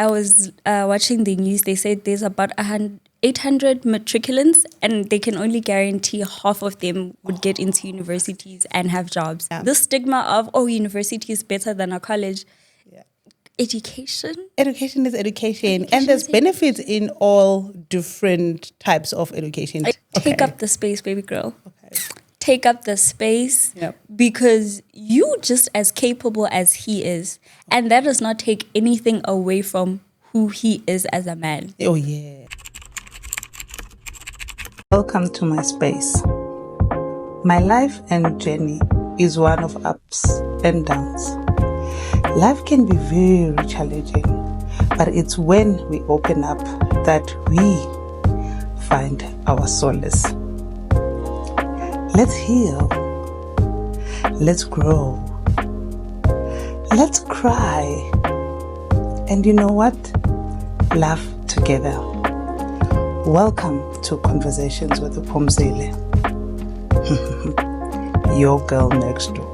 I was watching the news. They said there's about 800 matriculants, and they can only guarantee half of them would get into universities and have jobs. Yeah. The stigma of, university is better than a college. Yeah. Education is education. And there's benefits in all different types of education. Take up the space, baby girl. Okay. Take up the space. Yep. Because you just as capable as he is. And that does not take anything away from who he is as a man. Oh, yeah. Welcome to my space. My life and journey is one of ups and downs. Life can be very challenging, but it's when we open up that we find our solace. Let's heal. Let's grow. Let's cry. And you know what? Laugh together. Welcome to Conversations with the Phumzile. Your girl next door.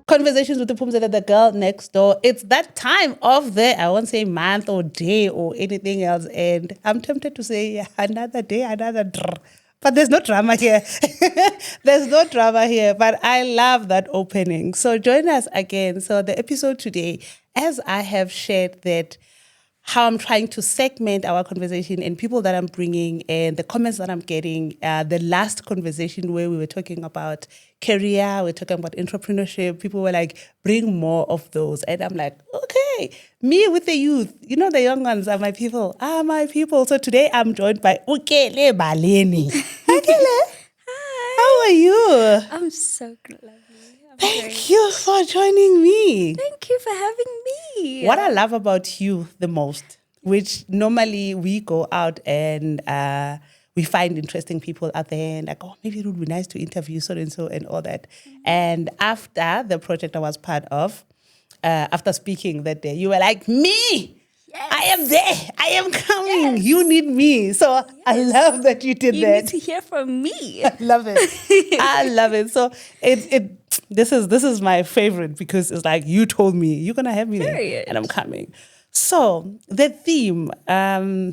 Conversations with the Phumzile, the girl next door. It's that time of the, I won't say month or day or anything else. And I'm tempted to say another day, another drr. But there's no drama here. There's no drama here. But I love that opening. So join us again. So the episode today, as I have shared that how I'm trying to segment our conversation and people that I'm bringing and the comments that I'm getting. The last conversation where we were talking about career, we're talking about entrepreneurship. People were like, bring more of those. And I'm like, okay, me with the youth, the young ones are my people. So today I'm joined by Kele Baleni. Hi, Kele. Hi. How are you? I'm so glad. Thank you for joining me. Thank you for having me. What I love about you the most, which normally we go out and we find interesting people out there and like, maybe it would be nice to interview so and all that. Mm-hmm. And after the project I was part of, after speaking that day, you were like, me! Yes. I am there. I am coming. Yes. You need me. So yes. I love that you did that. You need to hear from me. I love it. I love it. So this is my favorite because it's like you told me you're gonna have me there, and I'm coming. So the theme,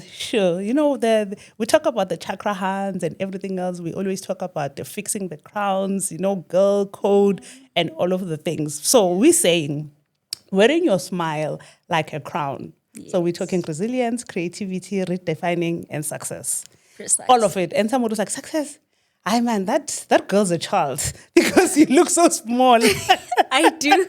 sure, we talk about the chakra hands and everything else. We always talk about the fixing the crowns, girl code and all of the things. So we're saying wearing your smile like a crown. Yes. So we're talking resilience, creativity, redefining, and success. Precisely. All of it. And someone was like, success. Ay man, that girl's a child because you look so small. I do.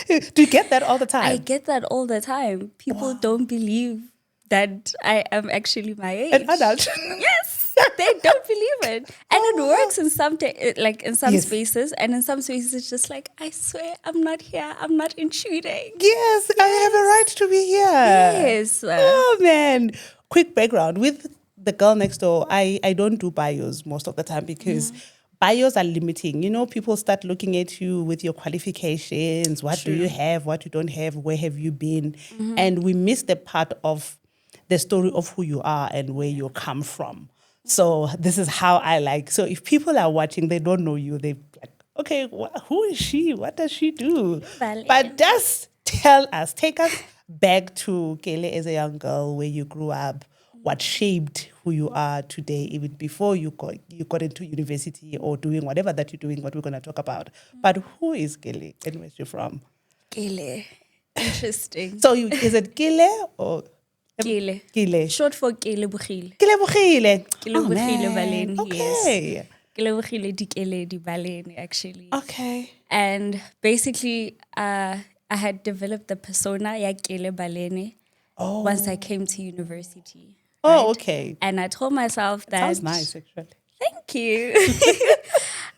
Do you get that all the time? I get that all the time. People don't believe that I am actually my age. An adult. Yes. They don't believe it. And it works in some yes. spaces. And in some spaces, it's just like, I swear, I'm not here. I'm not intruding. Yes, I have a right to be here. Yes. Oh, man. Quick background. With the girl next door, I don't do bios most of the time because bios are limiting. People start looking at you with your qualifications. What do you have? What you don't have? Where have you been? Mm-hmm. And we miss the part of the story of who you are and where you come from. So this is how I like. So if people are watching, they don't know you. They're like, okay, who is she? What does she do? But just tell us, take us back to Kele as a young girl, where you grew up, what shaped who you are today, even before you got into university or doing whatever that you're doing, what we're going to talk about. But who is Kele and where's she from? Kele. Interesting. So is it Kele or... Kele. Short for Kele Baleni. Kele Baleni. Okay. Yes. Kele Baleni, actually. Okay. And basically, I had developed the persona ya Kele Baleni once I came to university. Right? Oh, right? Okay. And I told myself that... Sounds nice, actually. Thank you.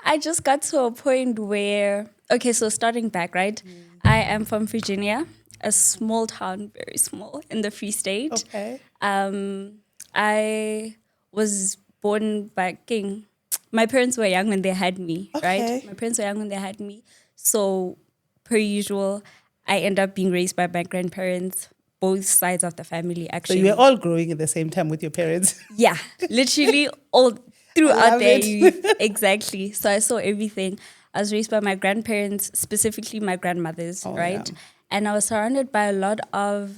I just got to a point where... Okay, so starting back, right? I am from Virginia. A small town, very small, in the Free State. Okay. I was born back in... My parents were young when they had me, right? My parents were young when they had me. So, per usual, I end up being raised by my grandparents, both sides of the family, actually. So you were all growing at the same time with your parents? Yeah, literally all throughout their youth. Exactly. So I saw everything. I was raised by my grandparents, specifically my grandmothers, right? Yeah. And I was surrounded by a lot of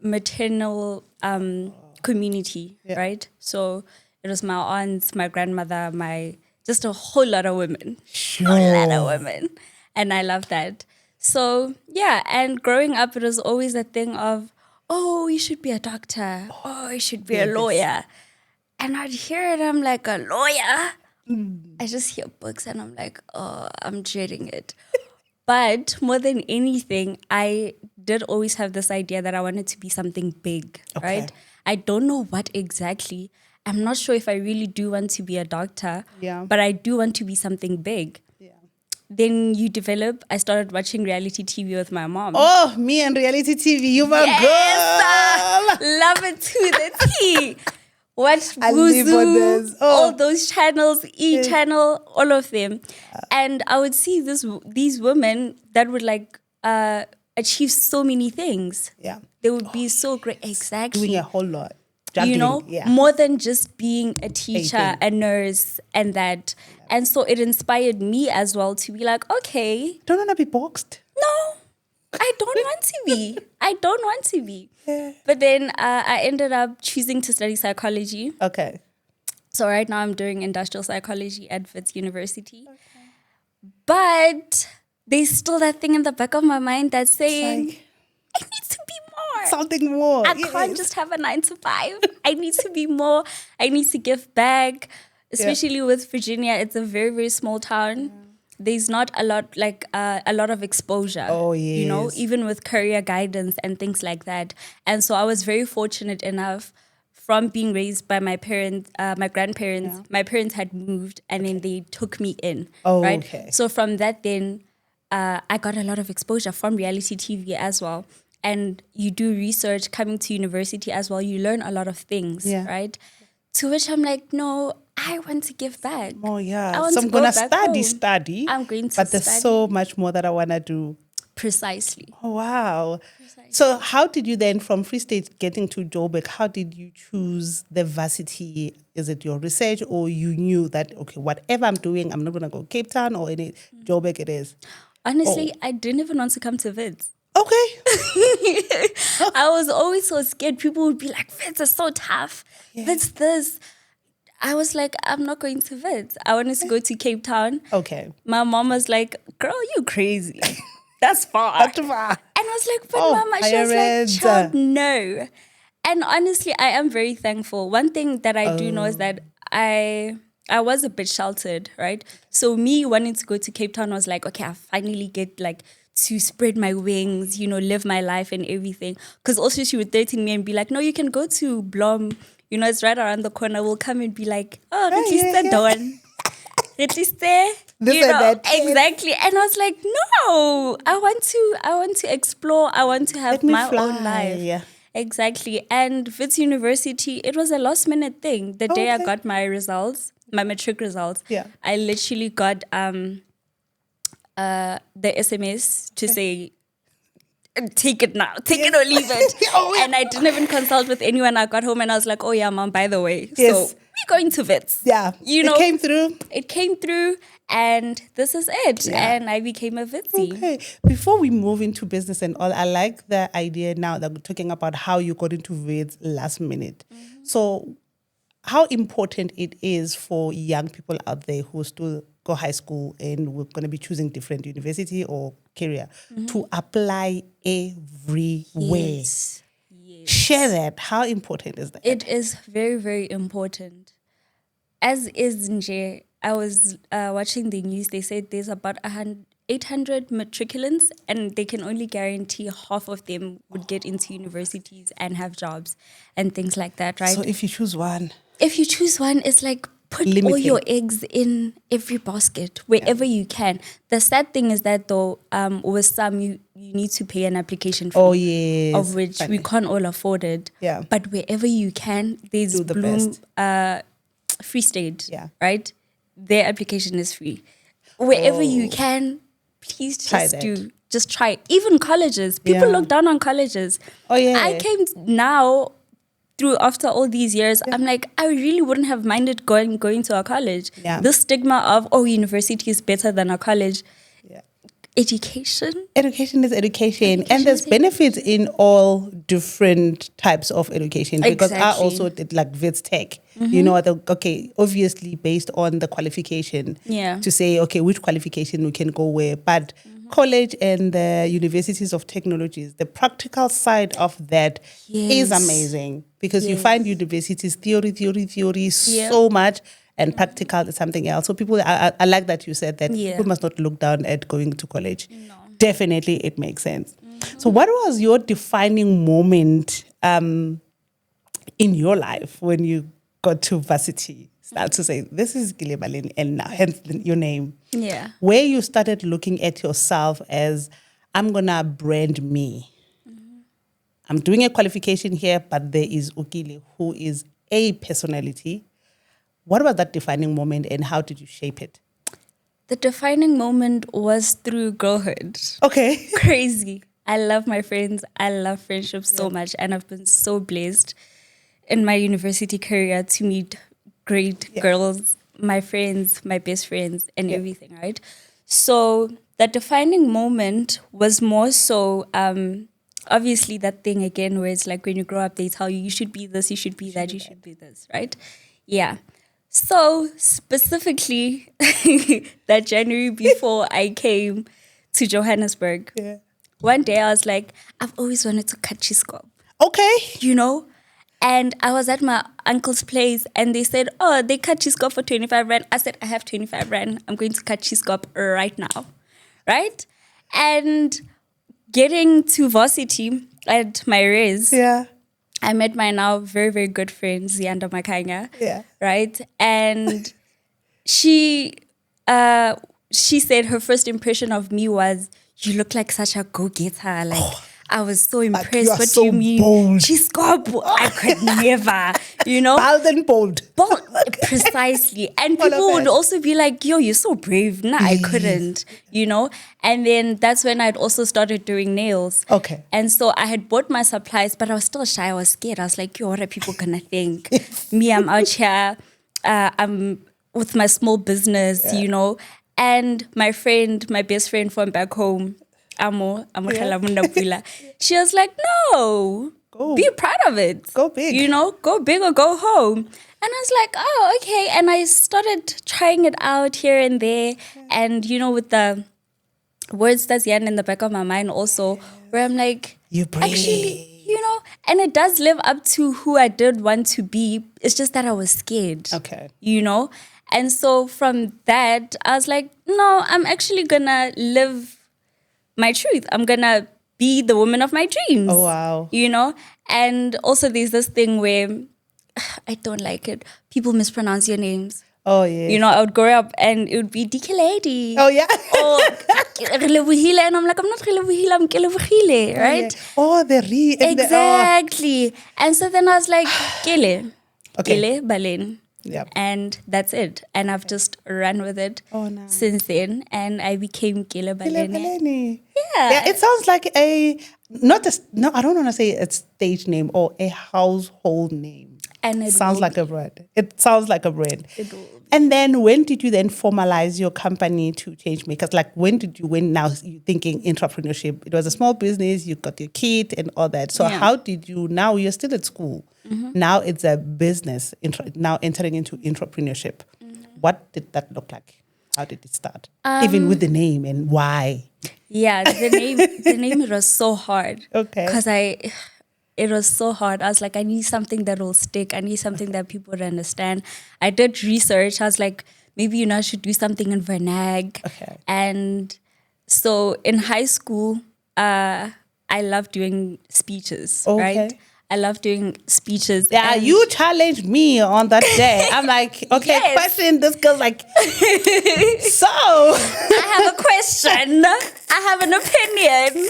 maternal community, right? So it was my aunts, my grandmother, just a whole lot of women. Sure. A lot of women. And I love that. So yeah, and growing up, it was always a thing of, oh, you should be a doctor. Oh, you should be a lawyer. And I'd hear it, I'm like, a lawyer? I just hear books and I'm like, oh, I'm dreading it. But more than anything, I did always have this idea that I wanted to be something big, right? I don't know what exactly. I'm not sure if I really do want to be a doctor, but I do want to be something big. Then I started watching reality TV with my mom. Oh, me and reality TV, you my girl. Love it to the T. Watch Buzu, all those channels, channel, all of them. And I would see these women that would like achieve so many things. Yeah. They would be so great. Exactly. Doing a whole lot. Juggling, more than just being a teacher, a nurse, and that. And so it inspired me as well to be like, okay. Don't want to be boxed? No, I don't want to be. I don't want to be. But then I ended up choosing to study psychology. Okay. So right now I'm doing industrial psychology at Wits University. But there's still that thing in the back of my mind that's saying, I need to be more. Something more. I can't just have a 9 to 5. I need to be more. I need to give back. Especially with Virginia, it's a very, very small town. There's not a lot of exposure. Oh, yes. You know, even with career guidance and things like that. And so I was very fortunate enough from being raised by my parents, my grandparents. My parents had moved and then they took me in. Right? Okay. So from that then, I got a lot of exposure from reality TV as well. And you do research coming to university as well. You learn a lot of things, right? To which I'm like, no, I want to give back. Oh, yeah. So I'm going to study. I'm going to study. But there's so much more that I want to do. Precisely. Oh, wow. Precisely. So how did you then, from Free State getting to Joburg, how did you choose the varsity? Is it your research or you knew that, okay, whatever I'm doing, I'm not going to go Cape Town or any Joburg it is? Honestly, I didn't even want to come to Wits. Okay. I was always so scared. People would be like, Wits is so tough. Wits this. I was like, I'm not going to Wits. I wanted to go to Cape Town. Okay. My mom was like, girl, you crazy. That's far. That's far. And I was like, but mama, she was like, child, no. And honestly, I am very thankful. One thing that I do know is that I was a bit sheltered, right? So me wanting to go to Cape Town was like, okay, I finally get like to spread my wings, you know, live my life and everything. Because also she would threaten me and be like, no, you can go to Blom. You know, it's right around the corner. We'll come and be like, oh, at least they're done. At least they're, you know, exactly. And I was like, no, I want to explore. I want to have my own life. Yeah. Exactly. And Wits University, it was a last minute thing. The day I got my results, my matric results, I literally got the SMS to say, take it now, take it or leave it. And I didn't even consult with anyone. I got home and I was like, oh yeah, mom, by the way. So we're going to Wits. Yeah. You know, it came through. It came through and this is it. Yeah. And I became a Witsy. Okay. Before we move into business and all, I like the idea now that we're talking about how you got into Wits last minute. So how important it is for young people out there who still go high school and we're going to be choosing different university or career to apply everywhere. Yes. Share that. How important is that? It is very, very important. As is Nje, I was watching the news. They said there's about 800 matriculants and they can only guarantee half of them would get into universities and have jobs and things like that, right? So if you choose one. If you choose one, it's like put all your eggs in every basket, wherever you can. The sad thing is that though, with some, you need to pay an application fee. Oh, yes. Of which we can't all afford it. Yeah. But wherever you can, there's Bloom, Free State, right? Their application is free. Wherever you can, please just do. Just try. Even colleges. People look down on colleges. Oh, yeah. I came now through after all these years, I'm like, I really wouldn't have minded going to a college. Yeah. The stigma of, oh, university is better than a college. Yeah. Education. Education is education. And there's benefits in all different types of education. Because I also did like Vits Tech. You know, obviously based on the qualification to say, okay, which qualification we can go where. But college and the universities of technologies, the practical side of that is amazing. Because you find universities, theory so much. And practical is something else. So people, I like that you said that people must not look down at going to college. No. Definitely, it makes sense. So what was your defining moment in your life when you got to varsity? Start to say, this is Kele Baleni, and now, hence your name. Yeah. Where you started looking at yourself as, I'm going to brand me. I'm doing a qualification here, but there is Ukile, who is a personality. What was that defining moment and how did you shape it? The defining moment was through girlhood. Okay. Crazy. I love my friends. I love friendship so much. And I've been so blessed in my university career to meet great girls, my friends, my best friends, and everything, right? So the defining moment was more so, obviously that thing again where it's like when you grow up, they tell you should be this, you should be that, you should be this, right? Yeah. So specifically, that January before I came to Johannesburg, one day I was like, I've always wanted to cut chiscop. Okay. You know? And I was at my uncle's place and they said, oh, they cut chiscop for 25 rand. I said, I have 25 rand. I'm going to cut chiscop right now. Right? And getting to varsity at my res. Yeah. I met my now very, very good friend, Zianda Makanya. Yeah. Right? And she said her first impression of me was, you look like such a go-getter. Like, I was so impressed. Like, what so do you mean? bold. She's got, I could never, you know? Bold and bold. Bold, precisely. And people would also be like, yo, you're so brave. Nah, I couldn't, you know? And then that's when I'd also started doing nails. Okay. And so I had bought my supplies, but I was still shy. I was scared. I was like, yo, what are people gonna think? Me, I'm out here. I'm with my small business, you know? And my friend, my best friend from back home, Amo Khala, she was like, no, be proud of it. Go big. You know, go big or go home. And I was like, oh, okay. And I started trying it out here and there. And, you know, with the words that's yan in the back of my mind also, where I'm like, you brave. Actually, you know, and it does live up to who I did want to be. It's just that I was scared. Okay. You know? And so from that, I was like, no, I'm actually gonna live my truth. I'm gonna be the woman of my dreams. Oh, wow. You know? And also there's this thing where I don't like it. People mispronounce your names. Oh, yeah. You know, I would grow up and it would be Dike Lady. Oh, yeah. Or Relebohile. And I'm like, I'm not Relebohile, I'm Kelebohile, right? Oh, the re. Exactly. And so then I was like, Kele. Okay. Kele Baleni. Yep. And that's it. And I've just run with it nice. Since then. And I became Kele Baleni. Yeah, it sounds like I don't want to say a stage name or a household name. And it sounds like a brand. It sounds like a brand. It will be. And then when did you then formalize your company to Changemakers? Like when now you thinking entrepreneurship? It was a small business, you got your kit and all that. So how did you, now you're still at school. Mm-hmm. Now it's a business, now entering into entrepreneurship. Mm-hmm. What did that look like? How did it start? Even with the name and why? Yeah, the name it was so hard. Okay. Because it was so hard. I was like, I need something that will stick. I need something that people would understand. I did research. I was like, maybe I should do something in Vernag. Okay. And so in high school, I loved doing speeches, right? I love doing speeches. Yeah, you challenged me on that day. I'm like, okay, question. This girl's like, so. I have a question. I have an opinion.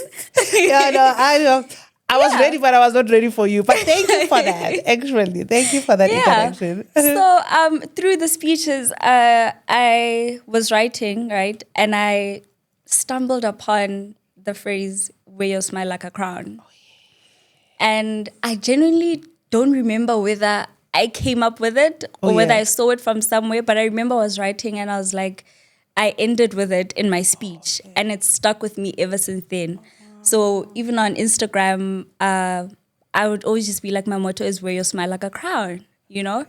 Yeah, no, I know. I was ready, but I was not ready for you. But thank you for that, actually. Thank you for that introduction. So through the speeches, I was writing, right? And I stumbled upon the phrase, wear your smile like a crown. And I genuinely don't remember whether I came up with it or whether I saw it from somewhere, but I remember I was writing and I was like, I ended with it in my speech, and it's stuck with me ever since then. So even on Instagram, I would always just be like, my motto is wear your smile like a crown, you know?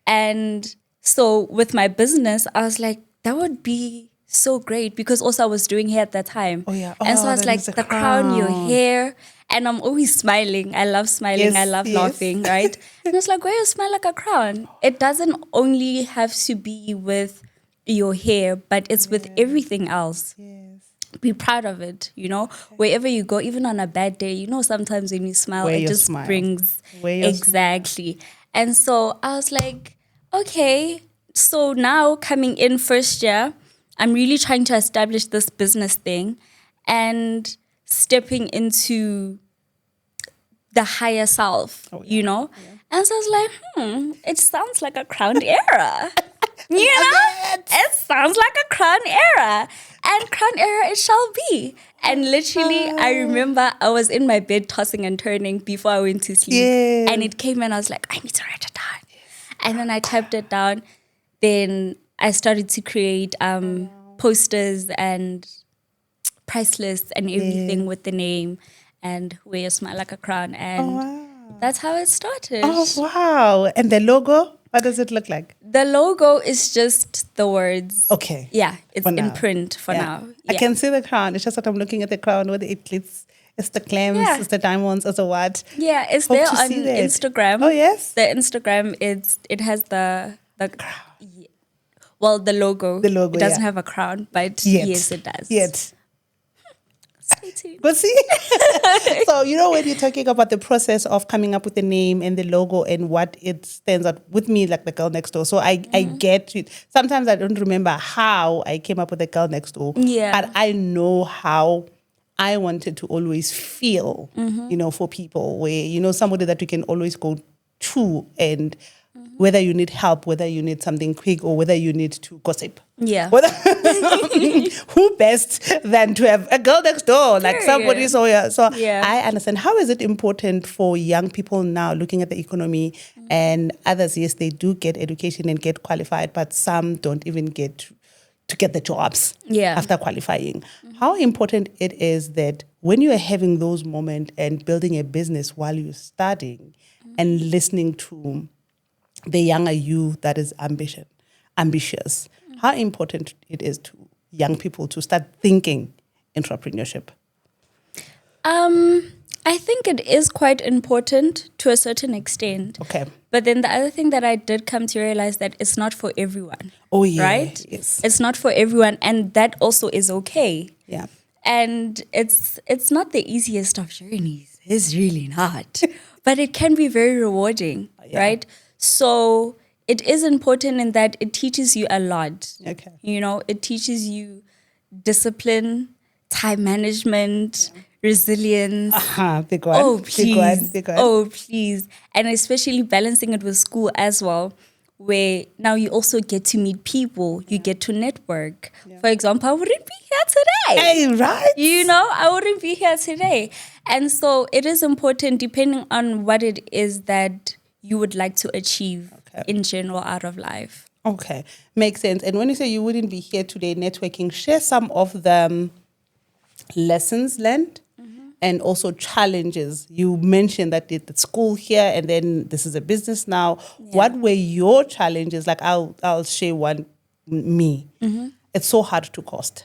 And so with my business, I was like, that would be so great, because also I was doing hair at that time. And so I was like, the crown, your hair. And I'm always smiling. I love smiling. I love laughing, right? And it's like, wear your smile like a crown. It doesn't only have to be with your hair, but it's with everything else. Be proud of it, you know? Wherever you go, even on a bad day, you know, sometimes when you smile, it just brings exactly. And so I was like, okay, so now coming in first year, I'm really trying to establish this business thing and stepping into the higher self, you know? And so I was like, it sounds like a crowned era. You know? It sounds like a crown era. And crown era it shall be. And literally, I remember I was in my bed tossing and turning before I went to sleep. And it came and I was like, I need to write it down. And then I typed it down. Then I started to create posters and price lists and everything with the name and wear your smile like a crown. And that's how it started. Oh, wow. And the logo? What does it look like? The logo is just the words. Okay. Yeah, it's in print for now. I can see the crown. It's just that I'm looking at the crown with the eclipse. It's the clams, it's the diamonds, it's the what. Yeah, it's there on Instagram. Oh, yes? The Instagram, it has the crown. Well, the logo. The logo, it doesn't have a crown, but yes, it does. Yet. Stay tuned. But see, so you know when you're talking about the process of coming up with the name and the logo and what it stands out with me, like the girl next door. So I get it. Sometimes I don't remember how I came up with the girl next door. Yeah. But I know how I wanted to always feel, you know, for people where, you know, somebody that you can always go to and whether you need help, whether you need something quick or whether you need to gossip. Yeah. Who best than to have a girl next door, like somebody. So I understand. How is it important for young people now looking at the economy and others, yes, they do get education and get qualified, but some don't even get to get the jobs after qualifying. How important it is that when you are having those moments and building a business while you're studying and listening to the younger you that is ambitious, how important it is to young people to start thinking entrepreneurship? I think it is quite important to a certain extent. Okay. But then the other thing that I did come to realize that it's not for everyone. Oh, yeah. Right? Yes. It's not for everyone, and that also is okay. Yeah. And it's not the easiest of journeys. It's really not. But it can be very rewarding, right? So it is important in that it teaches you a lot. Okay. You know, it teaches you discipline, time management, resilience. Big one. Oh, please. Big one. Oh, please. And especially balancing it with school as well, where now you also get to meet people. You get to network. For example, I wouldn't be here today. Hey, right? You know, I wouldn't be here today. And so it is important, depending on what it is that you would like to achieve in general out of life. Okay, makes sense. And when you say you wouldn't be here today networking, share some of the lessons learned and also challenges. You mentioned that it's school here and then this is a business now. Yeah. What were your challenges? Like I'll share one, me. It's so hard to cost.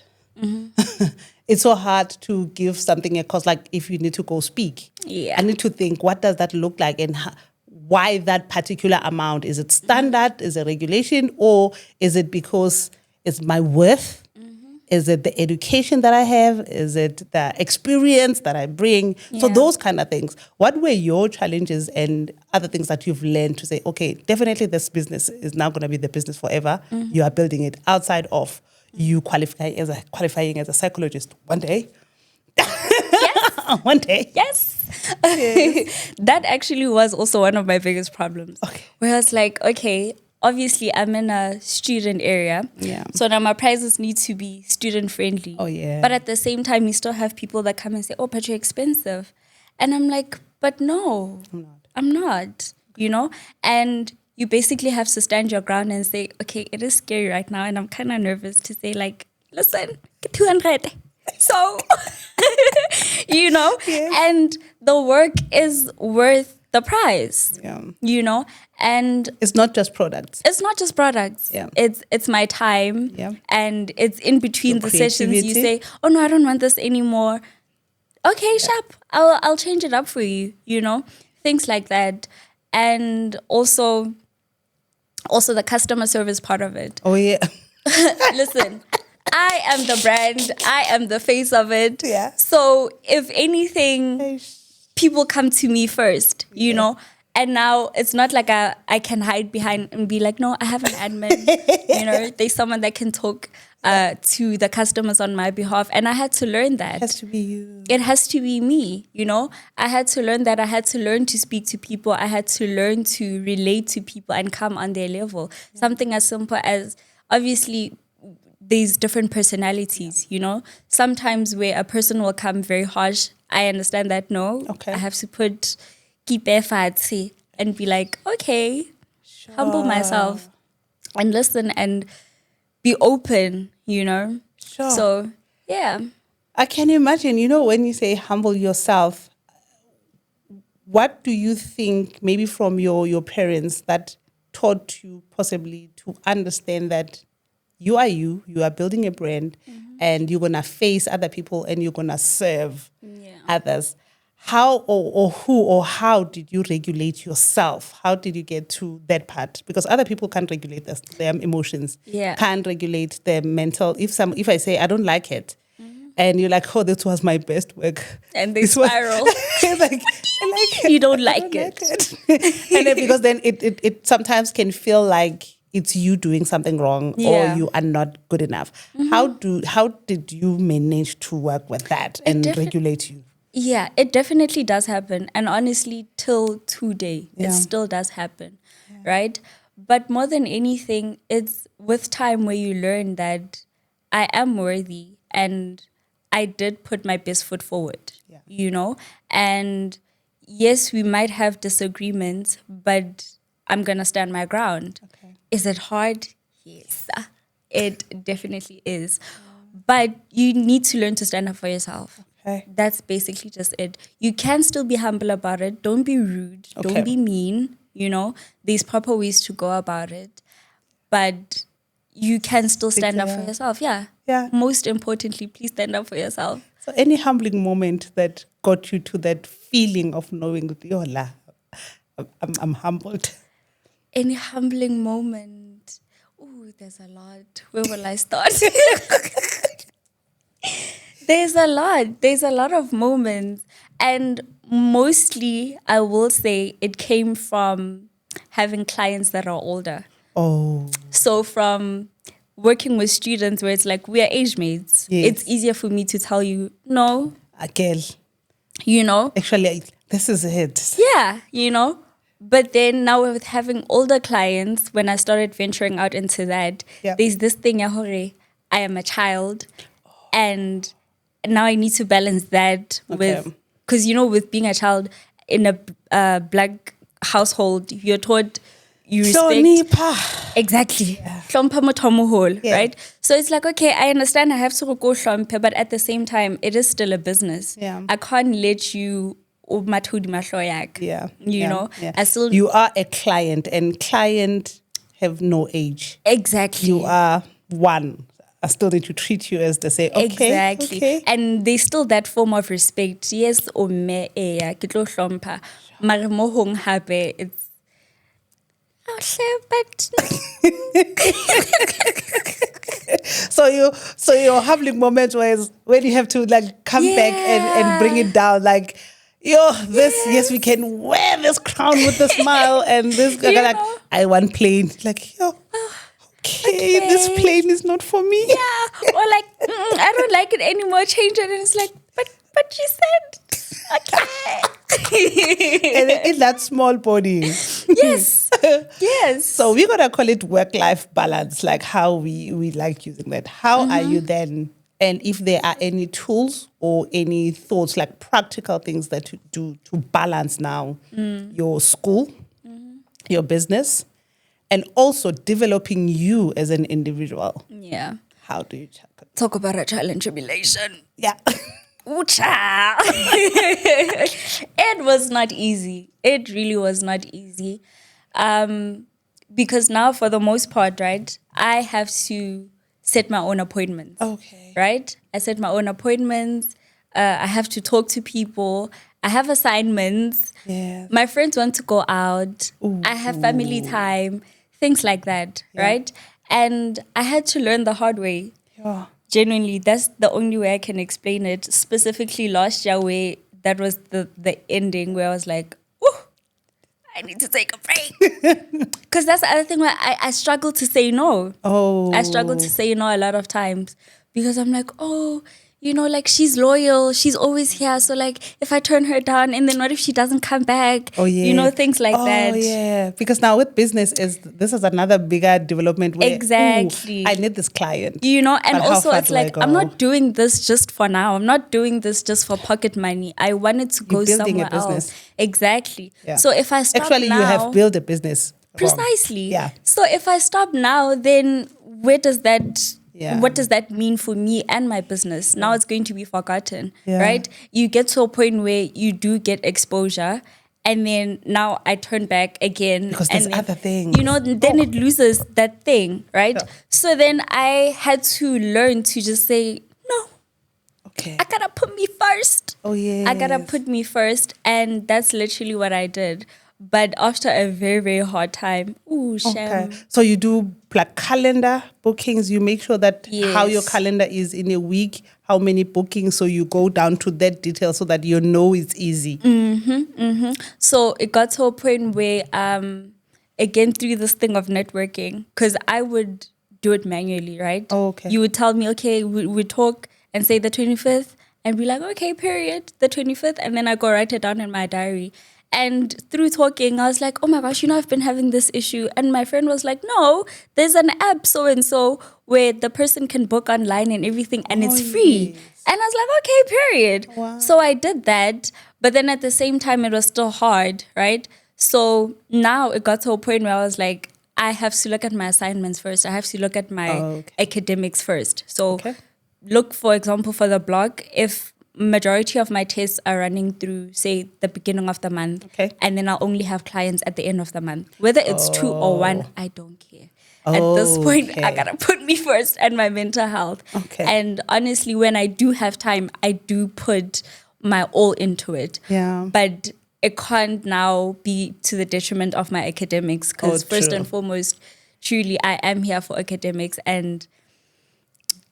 It's so hard to give something a cost. Like if you need to go speak, I need to think, what does that look like and why that particular amount? Is it standard? Is it regulation? Or is it because it's my worth? Is it the education that I have? Is it the experience that I bring? So those kind of things. What were your challenges and other things that you've learned to say, okay, definitely this business is now going to be the business forever. You are building it outside of you qualifying as a psychologist one day. One day. Yes. That actually was also one of my biggest problems. Okay. Where I was like, okay, obviously I'm in a student area. Yeah. So now my prices need to be student friendly. Oh, yeah. But at the same time, you still have people that come and say, oh, but you're expensive. And I'm like, but no. I'm not. I'm not, you know? And you basically have to stand your ground and say, okay, it is scary right now. And I'm kind of nervous to say like, listen, get 200. So, you know, and the work is worth the price, you know, and it's not just products. It's not just products. Yeah. It's my time. Yeah. And it's in between the sessions you say, oh no, I don't want this anymore. Okay, sharp. I'll change it up for you, you know, things like that. And also the customer service part of it. Oh yeah. Listen, I am the brand. I am the face of it. Yeah. So if anything, people come to me first, you know. And now it's not like I can hide behind and be like, no, I have an admin. You know, there's someone that can talk to the customers on my behalf. And I had to learn that. It has to be you. It has to be me, you know. I had to learn that. I had to learn to speak to people. I had to learn to relate to people and come on their level. Something as simple as, obviously, there's different personalities, you know. Sometimes where a person will come very harsh, I understand that, no. Okay. I have to keep effort and be like, okay, humble myself and listen and be open, you know. Sure. So, yeah. I can imagine, you know, when you say humble yourself, what do you think maybe from your parents that taught you possibly to understand that you are building a brand and you're going to face other people and you're going to serve others? How or who or how did you regulate yourself? How did you get to that part? Because other people can't regulate their emotions, can't regulate their mental. If I say I don't like it, and you're like, oh, this was my best work, and they spiral. like you don't like it. And then because then it sometimes can feel like it's you doing something wrong or you are not good enough. How did you manage to work with that and regulate you? Yeah, it definitely does happen. And honestly, till today, it still does happen, right? But more than anything, it's with time where you learn that I am worthy and I did put my best foot forward, you know? And yes, we might have disagreements, but I'm going to stand my ground. Okay. Is it hard? Yes, it definitely is. But you need to learn to stand up for yourself. Okay. That's basically just it. You can still be humble about it. Don't be rude. Okay. Don't be mean. You know, there's proper ways to go about it. But you can still stand up for yourself. Yeah. Most importantly, please stand up for yourself. So any humbling moment that got you to that feeling of knowing, Yola, I'm humbled. Any humbling moment? Oh, there's a lot. Where will I start? There's a lot of moments. And mostly, I will say, it came from having clients that are older. Oh. So from working with students where it's like, we are age mates. Yes. It's easier for me to tell you, no. Girl. You know? Actually, this is it. Yeah, you know? But then now with having older clients, when I started venturing out into that, there's this thing, I am a child. And now I need to balance that with, because, you know, with being a child in a black household, you're taught you respect. Exactly. Right? So it's like, okay, I understand I have to go hlompe, but at the same time, it is still a business. I can't let you you know. You are a client and client have no age. Exactly. You are one. I still need to treat you as they say, okay. Exactly. Okay. And there's still that form of respect. Yes, o me kitlo hlompa. Mara mo hong hape, it's but so your humbling moment was when you have to like come back and bring it down, like, yes, we can wear this crown with a smile and this like know. I want plain, like okay, this plane is not for me. Yeah, or like I don't like it anymore. Change it, and it's like, but you said okay. And in that small body. Yes. So we're gonna call it work-life balance, like how we like using that. How are you then And if there are any tools or any thoughts, like practical things that you do to balance now your school, your business, and also developing you as an individual. Yeah. How do you tackle? Talk about a trial and tribulation. Yeah. Ooh-cha. It was not easy. It really was not easy. Because now, for the most part, right, I have to set my own appointments. Okay. Right? I set my own appointments. I have to talk to people. I have assignments. Yeah. My friends want to go out. Ooh. I have family time. Things like that, right? And I had to learn the hard way. Yeah. Genuinely, that's the only way I can explain it. Specifically last year, where that was the ending, where I was like, "Ooh, I need to take a break." Because that's the other thing where I struggle to say no. Oh. I struggle to say no a lot of times because I'm like, oh, you know, like she's loyal. She's always here. So like if I turn her down and then what if she doesn't come back? Oh, yeah. You know, things like that. Oh, yeah. Because now with business, this is another bigger development where exactly. I need this client. You know, and but also it's like, I'm not doing this just for now. I'm not doing this just for pocket money. I wanted to go somewhere else. Exactly. Yeah. So if I stop Actually, now, you have built a business. Precisely. Yeah. So if I stop now, then where does that... Yeah. What does that mean for me and my business? Now it's going to be forgotten, Yeah. right? You get to a point where you do get exposure, and then now I turn back again. Because there's and then, other things. You know, then it loses that thing, right? Yeah. So then I had to learn to just say, no, Okay. I gotta put me first. Oh, yeah. I gotta put me first. And that's literally what I did. But after a very, very hard time, Okay. So you do like calendar bookings. You make sure that how your calendar is in a week, how many bookings. So you go down to that detail so that you know it's easy. So it got to a point where, again, through this thing of networking, because I would do it manually, right? Oh, okay. You would tell me, okay, we talk and say the 25th, and be like, okay, period, the 25th, and then I go write it down in my diary. And through talking, I was like, oh my gosh, you know, I've been having this issue. And my friend was like, no, there's an app so-and-so where the person can book online and everything, and it's free. Yes. And I was like, okay, period. Wow. So I did that. But then at the same time, it was still hard, right? So now it got to a point where I was like, I have to look at my assignments first. I have to look at my academics first. So look, for example, for the blog, if majority of my tests are running through, say, the beginning of the month, and then I'll only have clients at the end of the month. Whether it's 2 or 1, I don't care. At this point, I gotta put me first and my mental health. And honestly, when I do have time, I do put my all into it. Yeah. But it can't now be to the detriment of my academics, because first and foremost, truly, I am here for academics, and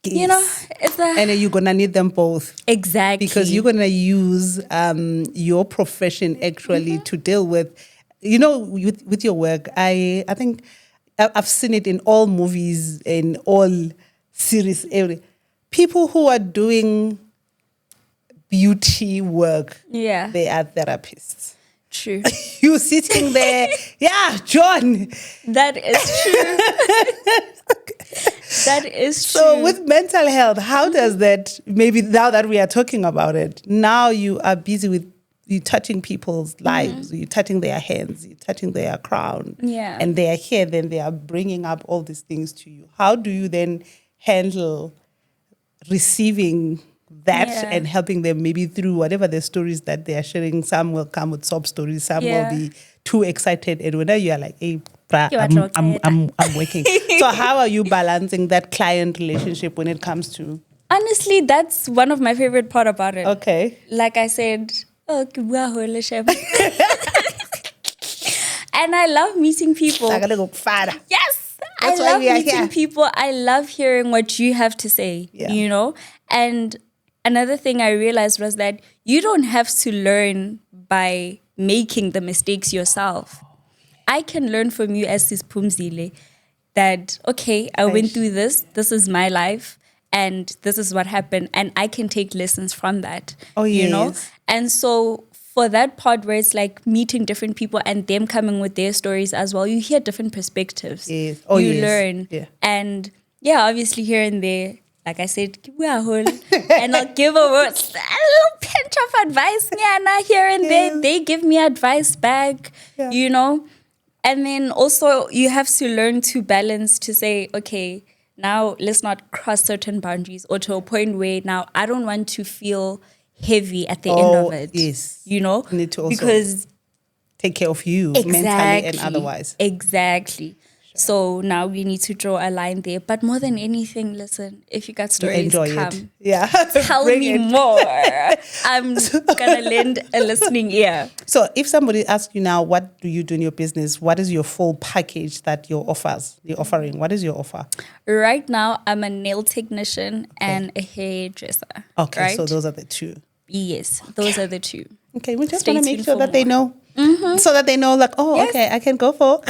you know, it's and you're gonna need them both. Exactly. Because you're gonna use your profession actually to deal with, you know, with your work. I think I've seen it in all movies, in all series. People who are doing beauty work, they are therapists. True. You sitting there, John. That is true. That is true. So with mental health, how does that, maybe now that we are talking about it, now you are busy with you touching people's lives, you're touching their hands, you're touching their crown. Yeah. And they are here, then they are bringing up all these things to you. How do you then handle receiving that and helping them maybe through whatever the stories that they are sharing? Some will come with sob stories, some will be too excited, and whenever you are like, hey, I'm working. So how are you balancing that client relationship when it comes to? Honestly, that's one of my favorite part about it. Okay. Like I said, and I love meeting people. Yes, I love meeting people. I love hearing what you have to say, you know? And another thing I realized was that you don't have to learn by making the mistakes yourself. I can learn from you as this Phumzile that, okay, I went through this is my life, and this is what happened, and I can take lessons from that, you know? And so for that part where it's like meeting different people and them coming with their stories as well, you hear different perspectives. You learn. And obviously here and there, like I said, and I'll give a little pinch of advice, here and there. They give me advice back, you know. And then also you have to learn to balance to say, okay, now let's not cross certain boundaries, or to a point where now I don't want to feel heavy at the end of it. Yes. You know, you need to also because take care of you mentally and otherwise. Exactly. So now we need to draw a line there. But more than anything, listen, if you got stories, enjoy come. it. Yeah. Tell me more. I'm going to lend a listening ear. So if somebody asks you now, what do you do in your business? What is your full package that you're offering? What is your offer? Right now, I'm a nail technician and a hairdresser. Okay, right? so those are the two. Yes, those are the two. Okay, we just want to make sure that more. they know. Mm-hmm. So that they know, like, okay, I can go for.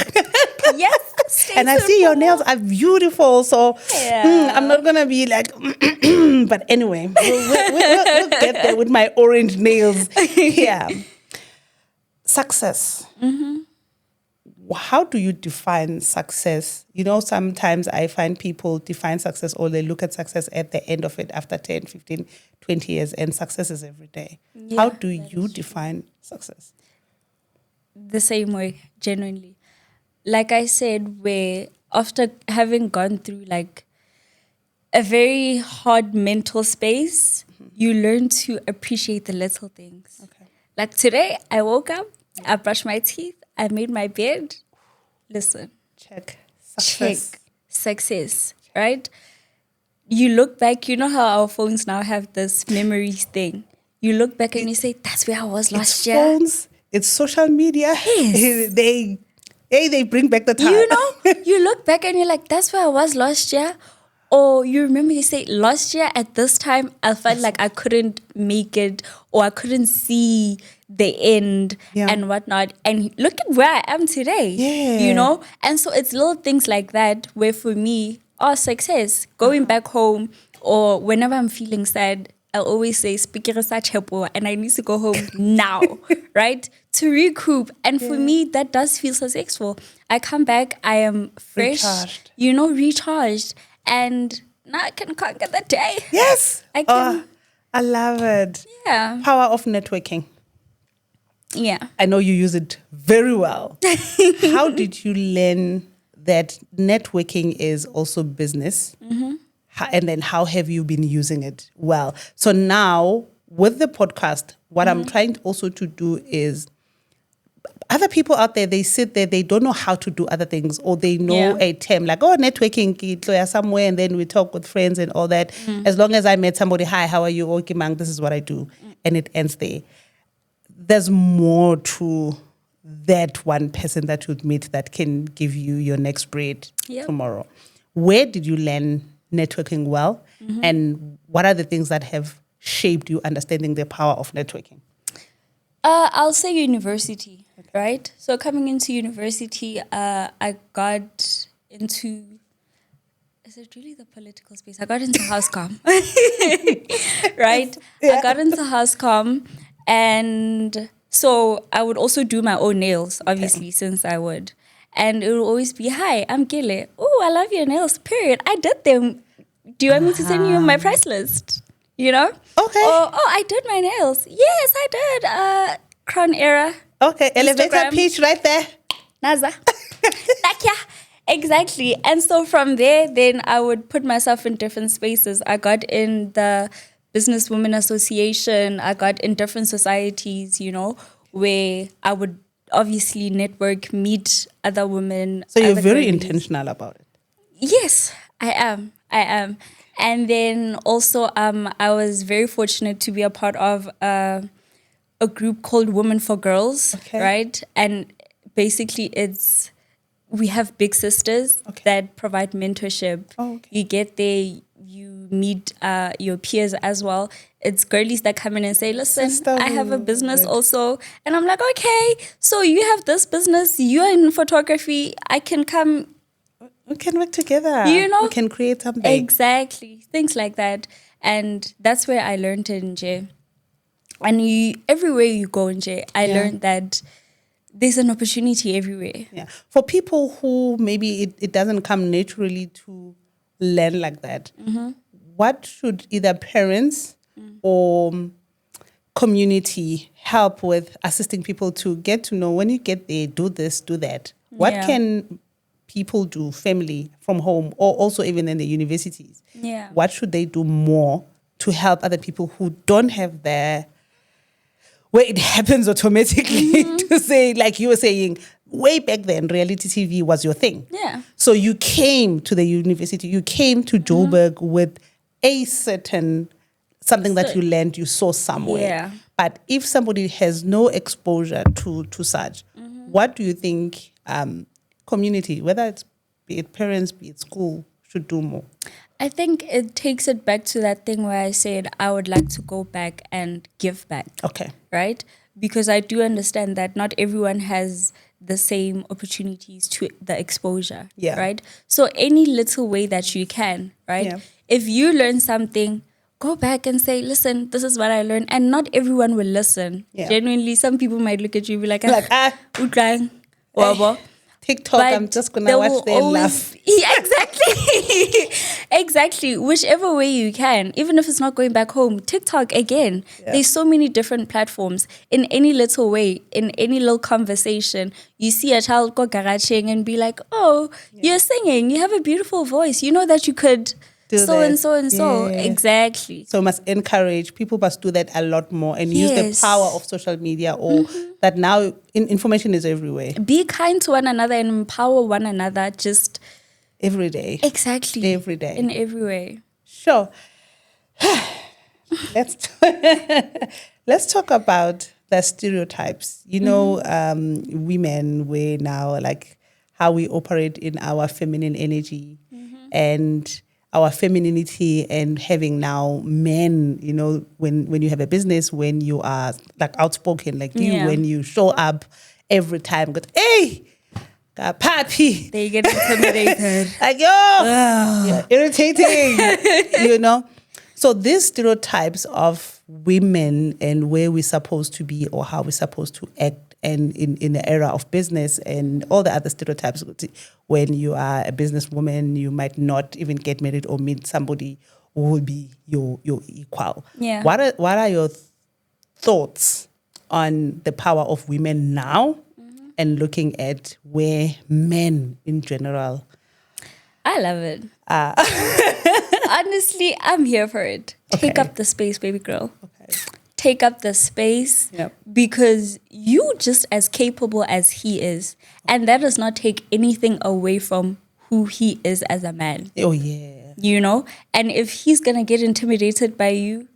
Yes. And I see your nails are beautiful. So I'm not going to be like, but anyway, we'll get there with my orange nails. Yeah. Success. Mm-hmm. How do you define success? You know, sometimes I find people define success, or they look at success at the end of it after 10, 15, 20 years, and success is every day. How do you define success? The same way, genuinely. Like I said, where after having gone through like a very hard mental space, you learn to appreciate the little things. Okay. Like today, I woke up, I brushed my teeth, I made my bed. Listen. Check. Success. Right? You look back, you know how our phones now have this memories thing. You look back and you say, that's where I was last year. Phones, it's social media. Yes. They bring back the time. You know, you look back and you're like, that's where I was last year. Or you remember you say, last year at this time, I felt like I couldn't make it, or I couldn't see the end and whatnot. And look at where I am today, you know? And so it's little things like that where for me, success, going back home, or whenever I'm feeling sad, I'll always say, and I need to go home now, right? To recoup. And for me, that does feel successful. I come back, I am fresh, recharged. And now I can conquer the day. Yes. I can. I love it. Yeah. Power of networking. Yeah. I know you use it very well. How did you learn that networking is also business? Mm-hmm. And then how have you been using it well? So now with the podcast, what I'm trying also to do is, other people out there, they sit there, they don't know how to do other things, or they know a term like, networking somewhere, and then we talk with friends and all that. As long as I met somebody, hi, how are you? Okay, man, this is what I do. And it ends there. There's more to that one person that you'd meet that can give you your next bread tomorrow. Where did you learn networking well? And what are the things that have shaped you understanding the power of networking? I'll say university, right? So coming into university, I got into, is it really the political space? I got into house comm, right? I got into house comm, and so I would also do my own nails, obviously, since I would. And it would always be, hi, I'm Kele. Oh, I love your nails, period. I did them. Do you want me to send you my price list? You know? Okay. I did my nails. Yes, I did. Crown Era. Okay, elevator Instagram. pitch right there. Naza. Exactly. And so from there, then I would put myself in different spaces. I got in the Businesswomen Association. I got in different societies, you know, where I would obviously network, meet other women. So you're other very girlies. intentional about it. Yes, I am. And then also, I was very fortunate to be a part of a group called Women for Girls, right? And basically, we have big sisters that provide mentorship. You get there, you meet your peers as well. It's girlies that come in and say, listen, I have a business also. And I'm like, okay, so you have this business, you're in photography, I can come. We can work together. You know? We can create something. Exactly. Things like that. And that's where I learned it in J. And everywhere you go in J, I learned that there's an opportunity everywhere. Yeah. For people who maybe it doesn't come naturally to learn like that, what should either parents or community help with assisting people to get to know when you get there, do this, do that? What can people do, family, from home, or also even in the universities? Yeah. What should they do more to help other people who don't have their, where it happens automatically to say, like you were saying, way back then, reality TV was your thing. Yeah. So you came to the university, you came to Joburg with a certain something that you learned, you saw somewhere. Yeah. But if somebody has no exposure to such, what do you think community, whether it's be it parents, be it school, should do more? I think it takes it back to that thing where I said I would like to go back and give back. Okay. Right? Because I do understand that not everyone has the same opportunities to the exposure. Yeah. Right? So any little way that you can, right? Yeah. If you learn something, go back and say, listen, this is what I learned. And not everyone will listen. Yeah. Genuinely, some people might look at you and be like, Like, wabo. TikTok, But I'm just going to watch their laugh. Yeah, exactly. Exactly. Whichever way you can, even if it's not going back home, TikTok again. Yeah. There's so many different platforms. In any little way, in any little conversation, you see a child go garaging and be like, oh, you're singing, you have a beautiful voice. You know that you could Do so that. and so and so. Yeah. Exactly. So must encourage, people must do that a lot more and use the Yes. power of social media or that now information is everywhere. Be kind to one another and empower one another just Every day. exactly. Every day. In every way. Sure. Let's talk about the stereotypes. You know, women, we now like how we operate in our feminine energy and our femininity, and having now men, you know, when you have a business, when you are like outspoken like you, Yeah. when you show up every time, go, hey, papi. They get intimidated. Like, you're irritating, you know? So these stereotypes of women and where we're supposed to be or how we're supposed to act and in the era of business and all the other stereotypes, when you are a businesswoman, you might not even get married or meet somebody who will be your equal. Yeah. What are your thoughts on the power of women now and looking at where men in general? I love it. Honestly, I'm here for it. Take Okay. up the space, baby girl. Okay. Take up the space Yep. because you just as capable as he is. And that does not take anything away from who he is as a man. Oh, yeah. You know? And if he's going to get intimidated by you,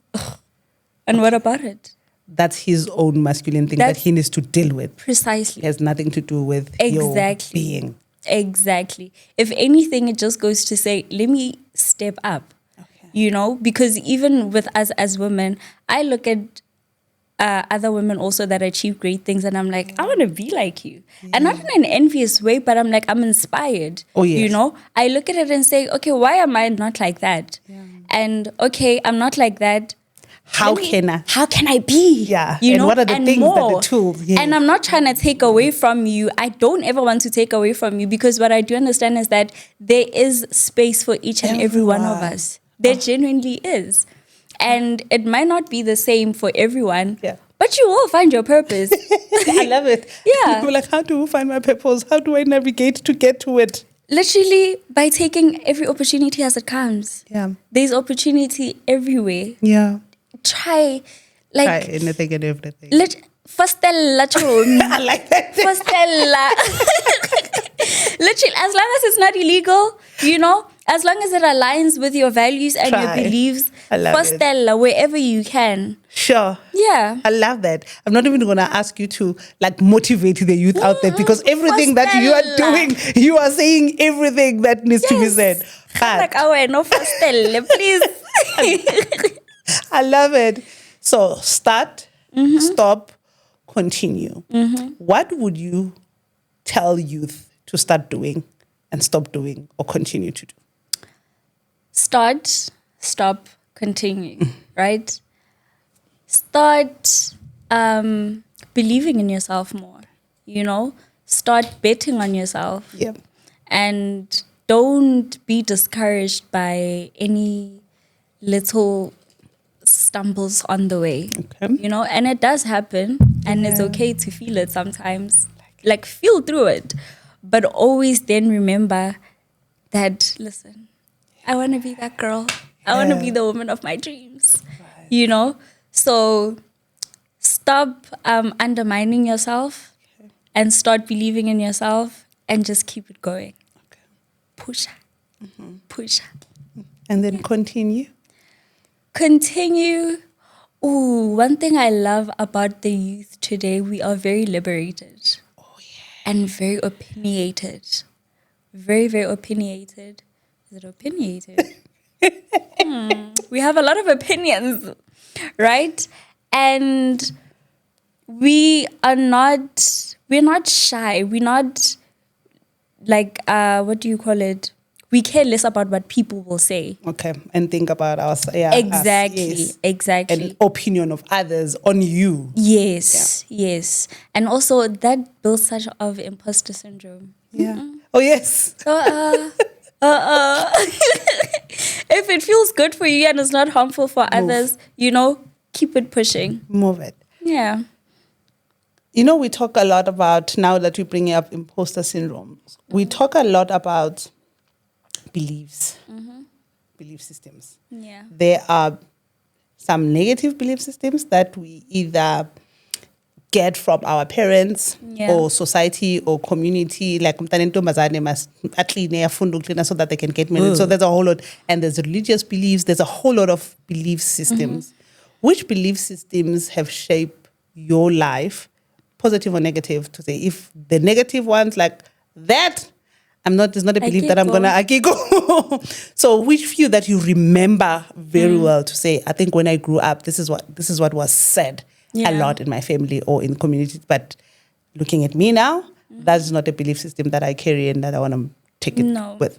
and what about it? That's his own masculine thing that he needs to deal with. Precisely. It has nothing to do with your Exactly. being. Exactly. If anything, it just goes to say, let me step up. Okay. You know, because even with us as women, I look at other women also that achieve great things, and I'm like, I want to be like you. And not in an envious way, but I'm like, I'm inspired. Oh, yes. You know, I look at it and say, okay, why am I not like that? Yeah. And okay, I'm not like that. How can I? be? Yeah. You And know, what are the and things that the more. tools? Yeah. And I'm not trying to take away from you. I don't ever want to take away from you, because what I do understand is that there is space for each and every one of Everyone. us. There genuinely is. And it might not be the same for everyone. Yeah. But you will find your purpose. I love it. Yeah. People are like, how do I find my purpose? How do I navigate to get to it? Literally by taking every opportunity as it comes. Yeah. There's opportunity everywhere. Yeah. Try, like, Try anything and everything. Fastella I like that. Fastella. Literally, as long as it's not illegal, you know, as long as it aligns with your values and your Try. beliefs, I love it. Fastella wherever you can. Sure. Yeah. I love that. I'm not even going to ask you to like motivate the youth out there, because everything that you are doing, you are saying everything that needs to be said. Like, no Fastella, please. I love it. So start, stop, continue. What would you tell youth to start doing and stop doing or continue to do? Start, stop, continue, right? Start believing in yourself more, you know? Start betting on yourself. Yep. And don't be discouraged by any little stumbles on the way. Okay. You know, and it does happen, and it's okay to feel it sometimes. Like feel through it, but always then remember that, listen, I want to be that girl. I want to be the woman of my dreams. Right. You know? So stop undermining yourself and start believing in yourself and just keep it going. Okay. Push. Push. And then continue. Continue. Ooh, one thing I love about the youth today, we are very liberated. Oh, yeah. And very opinionated. Very, very opinionated. Is it opinionated? We have a lot of opinions, right? And we're not shy. We're not like, what do you call it? We care less about what people will say. Okay, and think about us. Yeah, exactly, us, yes. Exactly. An opinion of others on you. Yes, yes. And also that builds such of imposter syndrome. Yeah. Oh, yes. If it feels good for you and it's not harmful for others, you know, keep it pushing. Move it. Yeah. You know, we talk a lot about, now that we're bringing up imposter syndrome, we talk a lot about beliefs, belief systems. Yeah. There are some negative belief systems that we either get from our parents or society or community, like umntana must clean so that they can get married. So there's a whole lot, and there's religious beliefs, there's a whole lot of belief systems. Which belief systems have shaped your life, positive or negative, to say? If the negative ones, like that, it's not a belief that I'm gonna go. So which few that you remember very well to say, I think when I grew up, this is what was said a lot in my family or in community. But looking at me now, that's not a belief system that I carry and that I want to take it with.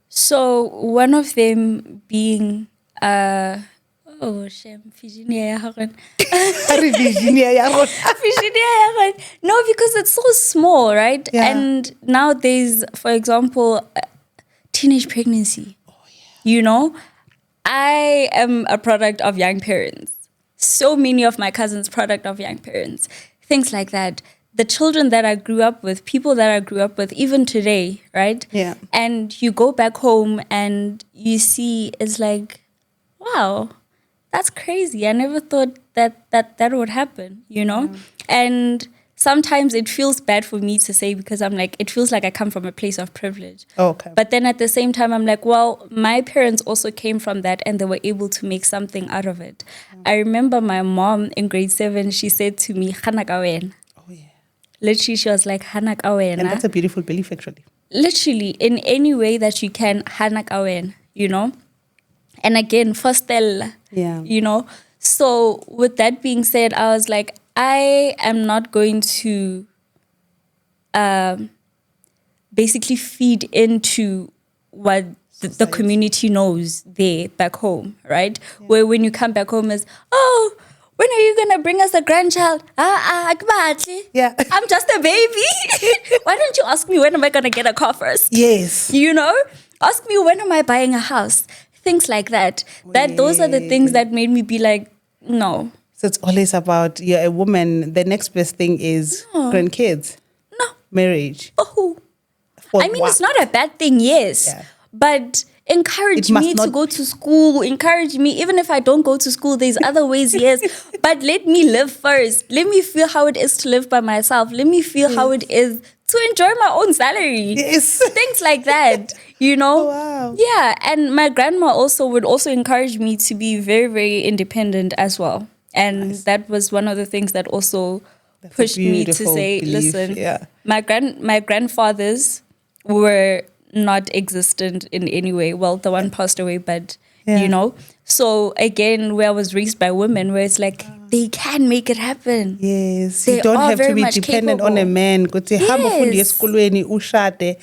So one of them being oh shame, Virginia. No, because it's so small, right? Yeah. And now there's, for example, teenage pregnancy. Oh, yeah. You know, I am a product of young parents. So many of my cousins, product of young parents. Things like that. The children that I grew up with, people that I grew up with, even today, right? Yeah. And you go back home and you see, it's like, wow, that's crazy. I never thought that would happen, you know? Yeah. And sometimes it feels bad for me to say, because I'm like, it feels like I come from a place of privilege. Oh, okay. But then at the same time, I'm like, well, my parents also came from that and they were able to make something out of it. I remember my mom in grade 7, she said to me, "Hana kawen." Oh, yeah. Literally, she was like, "Hana kawen." And that's a beautiful belief, actually. Literally, in any way that you can, hana kawen, you know? And again, Fostella, you know? So with that being said, I was like, I am not going to basically feed into what the community knows there back home, right? Yeah. Where when you come back home is, oh, when are you going to bring us a grandchild? Yeah. I'm just a baby. Why don't you ask me when am I going to get a car first? Yes. You know? Ask me when am I buying a house? Things like that. Those are the things that made me be like, no. So it's always about, you're a woman, the next best thing is grandkids. No. Marriage. Oh. I mean, it's not a bad thing, yes. Yeah. But encourage me to go to school. Encourage me, even if I don't go to school, there's other ways, yes. But let me live first. Let me feel how it is to live by myself. Let me feel how it is to enjoy my own salary. Yes. Things like that, you know? Oh, wow. Yeah, and my grandma would also encourage me to be very, very independent as well. And that was one of the things that also pushed me to say, listen, my grandfathers were not existent in any way. Well, the one passed away, but you know. So again, where I was raised by women, where it's like they can make it happen. Yes, you don't have to be dependent on a man. Yes.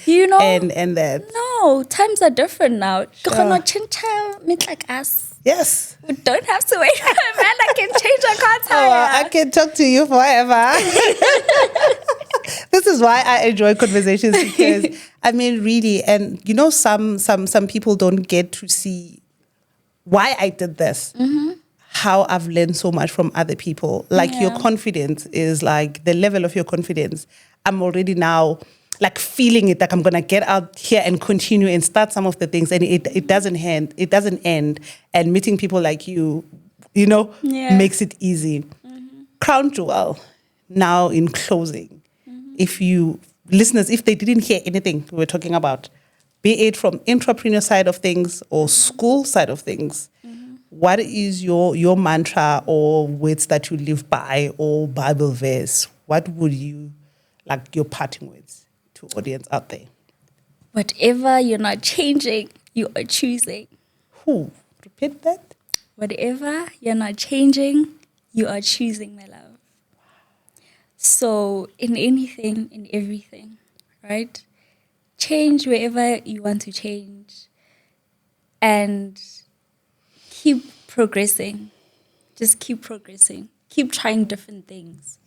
You know, and that. No, times are different now. Sure. Yes. We don't have to wait for a man that can change a car tire. Oh, I can talk to you forever. This is why I enjoy conversations, because I mean, really, and you know, some people don't get to see why I did this, how I've learned so much from other people. Like your confidence is like the level of your confidence. I'm already now like feeling it, like I'm gonna get out here and continue and start some of the things, and it doesn't end. And meeting people like you, makes it easy. Crown jewel. Now in closing, if you listeners, if they didn't hear anything we were talking about, be it from entrepreneur side of things or school side of things, what is your mantra or words that you live by or Bible verse? What would you like your parting words to audience out there? Whatever you're not changing, you are choosing. Who? Repeat that. Whatever you're not changing, you are choosing, my love. So in anything, in everything, right? Change wherever you want to change and keep progressing. Just keep progressing. Keep trying different things,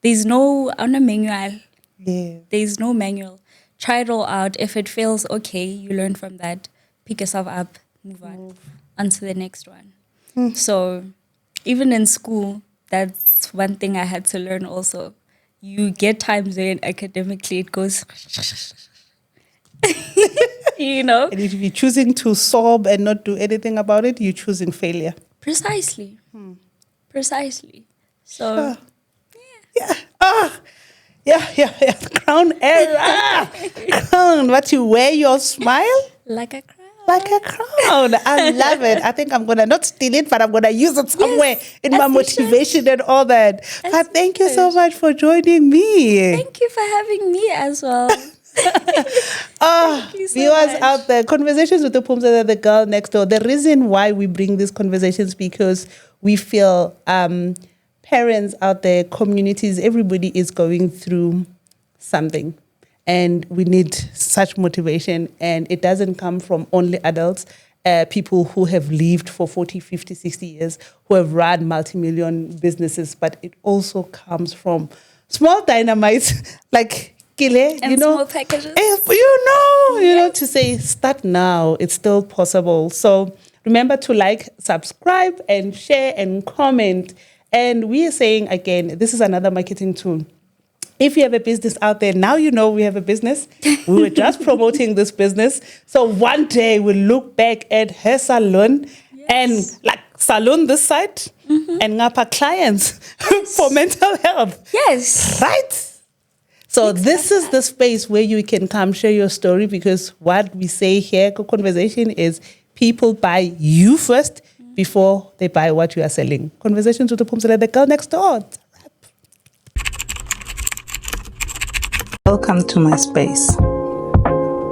There's no manual. Yeah. There's no manual. Try it all out. If it fails, okay, you learn from that. Pick yourself up, move on to the next one. So even in school, that's one thing I had to learn also. You get times when academically it goes, And if you're choosing to sob and not do anything about it, you're choosing failure. Precisely. Precisely. So, Yeah. Crown era. Crown. What, you wear your smile? like a crown. Like a crown. I love it. I think I'm going to not steal it, but I'm going to use it somewhere in my motivation and all that. But thank you so much for joining me. Thank you for having me as well. Viewers out there, Conversations with the Phumzile, the girl next door. The reason why we bring these conversations because we feel parents out there, communities, everybody is going through something. And we need such motivation. And it doesn't come from only adults, people who have lived for 40, 50, 60 years, who have run multi-million businesses. But it also comes from small dynamites like Kele, and small packages. To say, start now. It's still possible. So remember to like, subscribe, and share and comment. And we are saying, again, this is another marketing tool. If you have a business out there, now you know we have a business. We were just promoting this business. So one day we'll look back at her salon and like salon this side and ngapa clients for mental health. Yes. Right? So this is the space where you can come share your story, because what we say here, conversation is people buy you first before they buy what you are selling. Conversations with the Phumzile, the girl next door. Welcome to my space.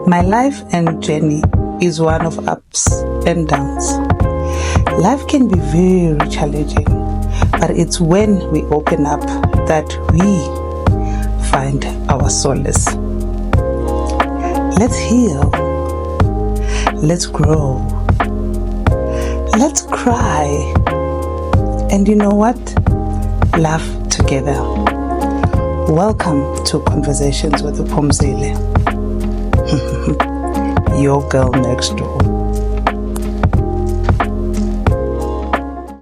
My life and journey is one of ups and downs. Life can be very challenging, but it's when we open up that we find our solace. Let's heal. Let's grow. Let's cry. And you know what? Laugh together. Welcome to Conversations with the Phumzile. Your girl next door.